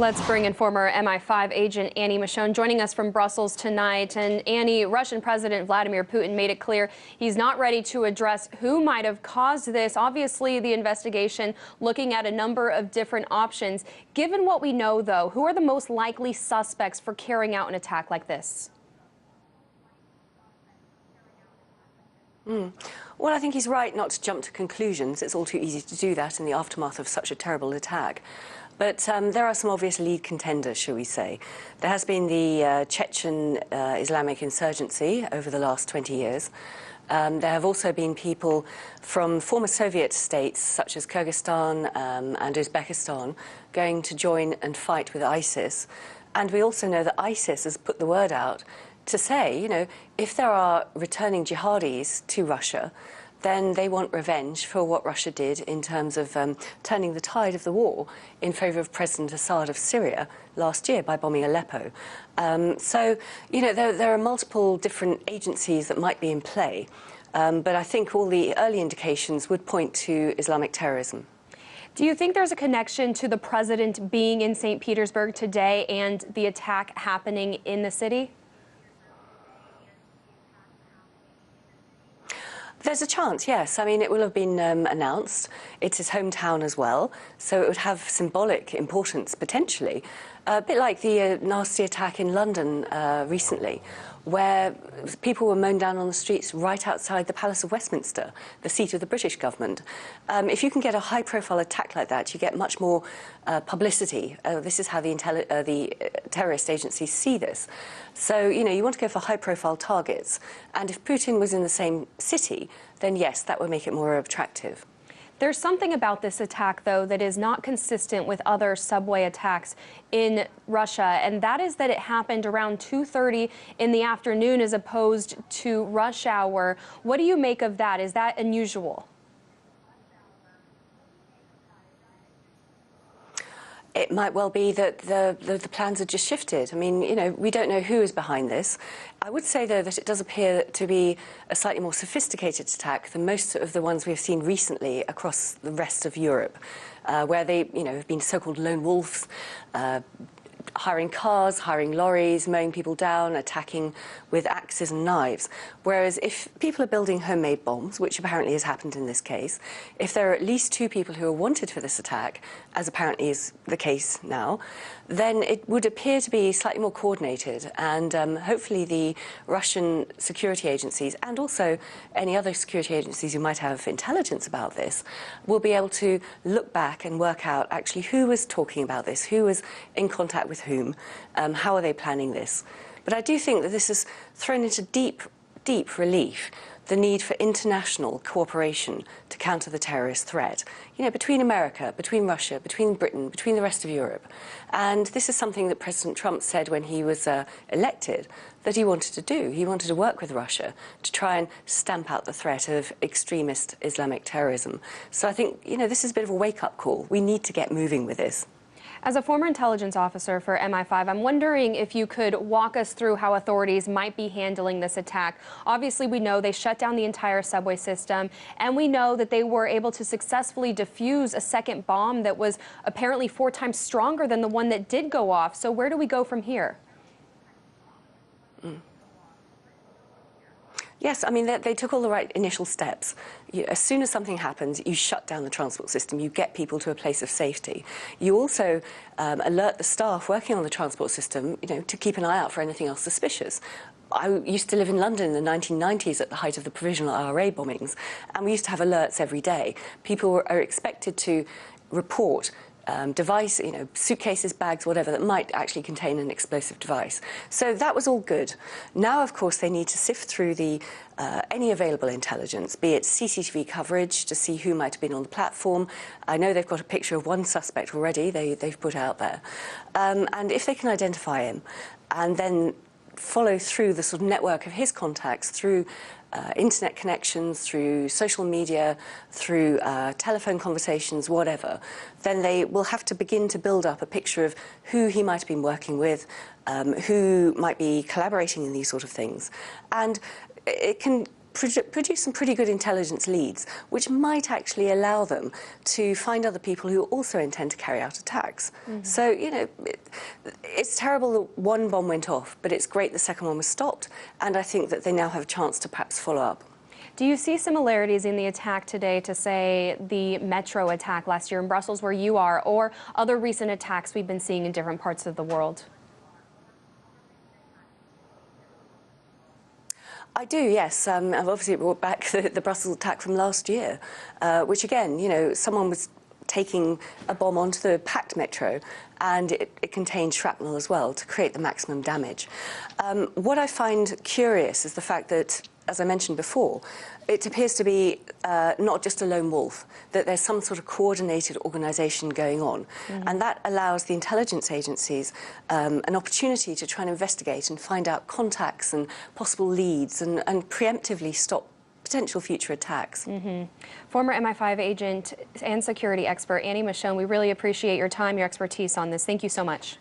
Let's bring in former MI5 agent Annie Machon joining us from Brussels tonight. And Annie, Russian President Vladimir Putin made it clear he's not ready to address who might have caused this. Obviously, the investigation looking at a number of different options. Given what we know, though, who are the most likely suspects for carrying out an attack like this? Well, I think he's right not to jump to conclusions. It's all too easy to do that in the aftermath of such a terrible attack. But there are some obvious lead contenders, shall we say. There has been the Chechen Islamic insurgency over the last 20 years. There have also been people from former Soviet states, such as Kyrgyzstan and Uzbekistan, going to join and fight with ISIS. And we also know that ISIS has put the word out to say, you know, if there are returning jihadis to Russia, then they want revenge for what Russia did in terms of turning the tide of the war in favour of President Assad of Syria last year by bombing Aleppo. So, you know, there are multiple different agencies that might be in play, but I think all the early indications would point to Islamic terrorism. Do you think there's a connection to the president being in St. Petersburg today and the attack happening in the city? There's a chance, yes. I mean, it will have been announced. It's his hometown as well, so it would have symbolic importance, potentially. A bit like the nasty attack in London recently, where people were mown down on the streets right outside the Palace of Westminster, the seat of the British government. If you can get a high-profile attack like that, you get much more publicity. This is how the terrorist agencies see this. So, you know, you want to go for high-profile targets. And if Putin was in the same city, then yes, that would make it more attractive. There's something about this attack, though, that is not consistent with other subway attacks in Russia, and that is that it happened around 2:30 in the afternoon as opposed to rush hour. What do you make of that? Is that unusual? It might well be that the plans are just shifted. I mean, you know, we don't know who is behind this. I would say, though, that it does appear to be a slightly more sophisticated attack than most of the ones we've seen recently across the rest of Europe, where they, you know, have been so-called lone wolves, hiring cars, hiring lorries, mowing people down, attacking with axes and knives. Whereas if people are building homemade bombs, which apparently has happened in this case, if there are at least 2 people who are wanted for this attack, as apparently is the case now, then it would appear to be slightly more coordinated, and hopefully the Russian security agencies and also any other security agencies who might have intelligence about this will be able to look back and work out actually who was talking about this, who was in contact with whom, how are they planning this. But I do think that this has thrown into deep relief the need for international cooperation to counter the terrorist threat, you know, between America, between Russia, between Britain, between the rest of Europe. And this is something that President Trump said when he was elected that he wanted to do. He wanted to work with Russia to try and stamp out the threat of extremist Islamic terrorism. So I think, you know, this is a bit of a wake-up call. We need to get moving with this. As a former intelligence officer for MI5, I'm wondering if you could walk us through how authorities might be handling this attack. Obviously, we know they shut down the entire subway system, and we know that they were able to successfully defuse a second bomb that was apparently 4 times stronger than the one that did go off. So where do we go from here? Yes, I mean, they took all the right initial steps. As soon as something happens, you shut down the transport system. You get people to a place of safety. You also alert the staff working on the transport system, you know, to keep an eye out for anything else suspicious. I used to live in London in the 1990s at the height of the provisional IRA bombings, and we used to have alerts every day. People are expected to report device, you know, suitcases, bags, whatever, that might actually contain an explosive device. So that was all good. Now, of course, they need to sift through the any available intelligence, be it CCTV coverage to see who might have been on the platform. I know they've got a picture of one suspect already they've put out there. And if they can identify him and then follow through the sort of network of his contacts through internet connections, through social media, through telephone conversations, whatever, then they will have to begin to build up a picture of who he might have been working with, who might be collaborating in these sort of things. And it can produce some pretty good intelligence leads, which might actually allow them to find other people who also intend to carry out attacks. So, you know, it's terrible that one bomb went off, but it's great the second one was stopped, and I think that they now have a chance to perhaps follow up. Do you see similarities in the attack today to, say, the Metro attack last year in Brussels, where you are, or other recent attacks we've been seeing in different parts of the world? I do, yes. I've obviously brought back the Brussels attack from last year, which again, you know, someone was taking a bomb onto the packed metro, and it contained shrapnel as well to create the maximum damage. What I find curious is the fact that, as I mentioned before, it appears to be not just a lone wolf, that there's some sort of coordinated organisation going on. And that allows the intelligence agencies an opportunity to try and investigate and find out contacts and possible leads and preemptively stop potential future attacks. Former MI5 agent and security expert Annie Machon, we really appreciate your time, your expertise on this. Thank you so much.